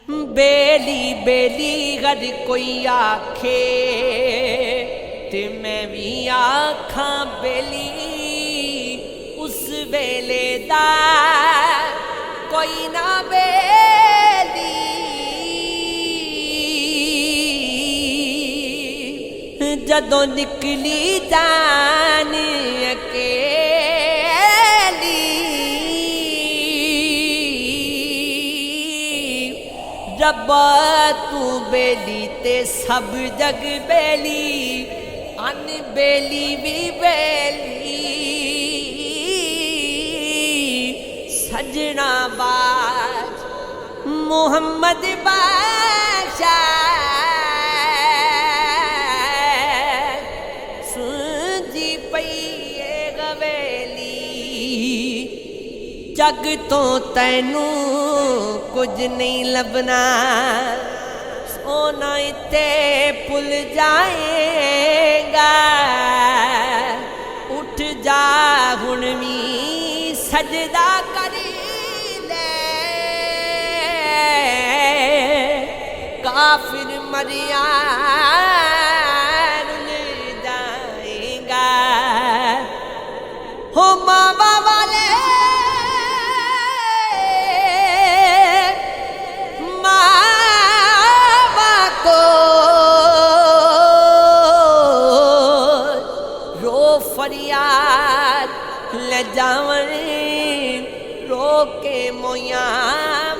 बेली बेली गर कोई आखे ते मैं भी आखा बेली, उस वेले दा कोई ना बेली। जदों निकली जान रब्बा तू बेली ते सब जग बेली, अन बेली भी बेली। सजना बाज मोहम्मद बादशाह सुनजी पईए गवेली, जग तो तैनू कुछ नहीं लभना, सोना इत्ते भुल जाएगा। उठ जा हुण भी सजदा करी ले, काफिर मरिया रुल जाएगा। हो मावा वाले फरियाद ले जावन रो के मोया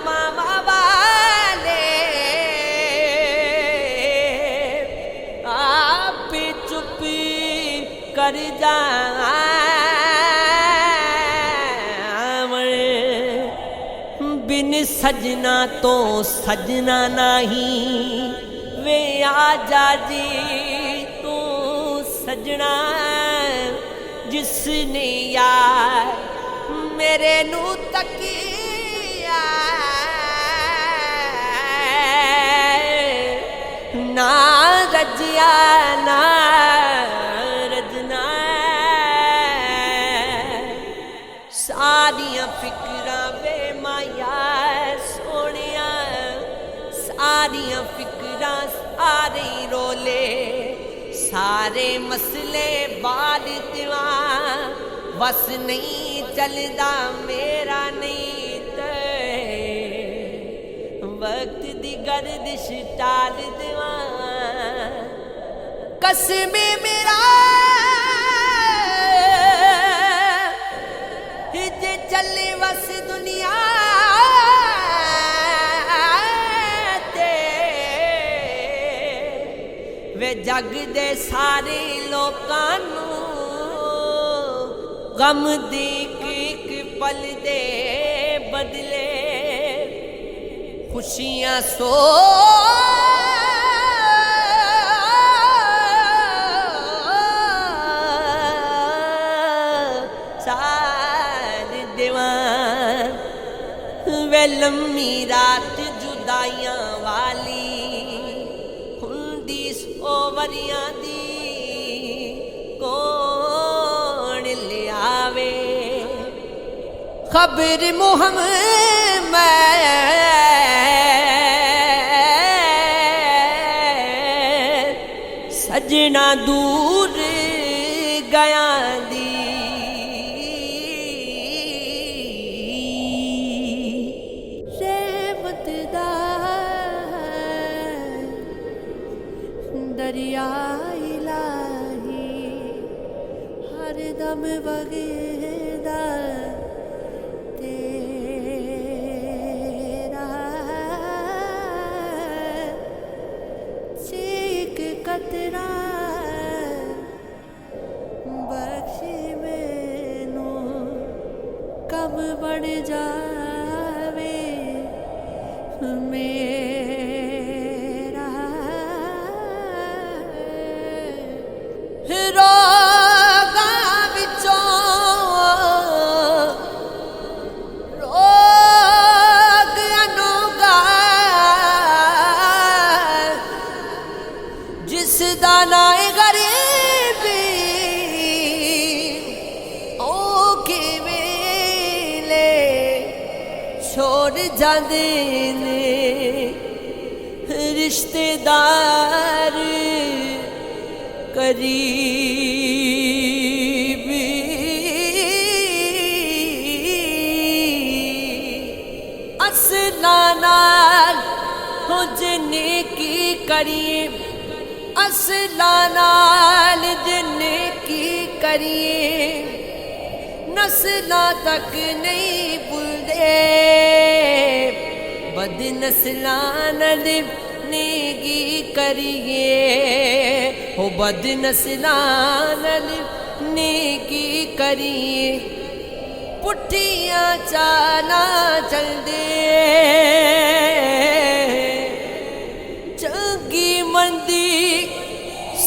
मामा वाले, आप चुप कर जावन। बिन सजना तो सजना नहीं, वे आजा जी तू सजना, जिसने यार मेरे नू तकिया ना रजिया ना रजना। सारियां फिक्रां वे माया सोनिया, सारियां फिक्रां सारे रोले, सारे मसले बाल दिवा, बस नहीं चलदा मेरा नहीं ते, वक्त दी गर्दिश टाल दिवा। कसमे मेरा जे चले बस दुनिया वे जग दे सारे लोकां नू गम दी एक पल दे बदले खुशियां सो सार दीवान। वे लम्मी रात जुदाइयां वाली वरियां दी कौन लियावे, खबर मुहम्मद सजना दूर गया दी। रहमत दा दरिया इलाही हर दम वगदा तेरा, चीक कतरा बख्शी मैनू कम बढ़ जावे रोगा विचों रोग अनुगा, जिस दा नाम गरीबी ओ किवेले छोड़ जांदे ने। रिश्तेदार करीब असला नाल हो जिन्ने की करिए, असला नाल जिन्ने की करिए, नस्लां तक नहीं भुलदे, बद नस्लां नाल नेगी करिए, हो बद नस्लां नाल नेगी करिए, पुठियां चालां चलदे चंगी मंदी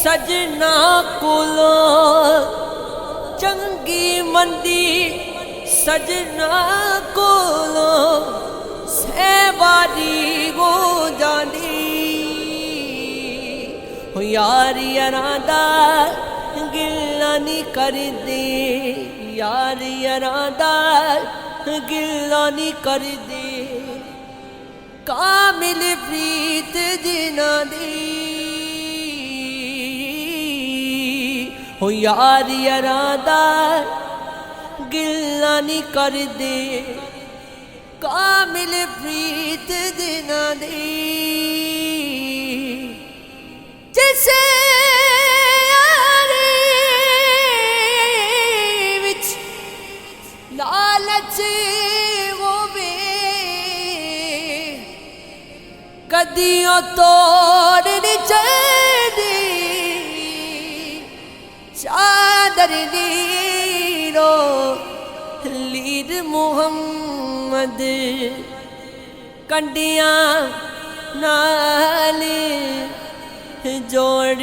सजना कोलो, चंगी मंदी सजना कोलो सहबारी हो जांदी, हो यार यारां दा गिला नहीं करदे, यार यारां दा गिला नहीं करदे, कामिल प्रीत जिन्हां दी, हो यार यारां दा गिला नहीं करदे, कामिल प्रीत जिन्हां दी, जिसे यारी विच लालच होवे, कदियों तोड़ नहीं चढ़दी, चादर लीरो लीर मुहम्मद कंडियां नाल जोड़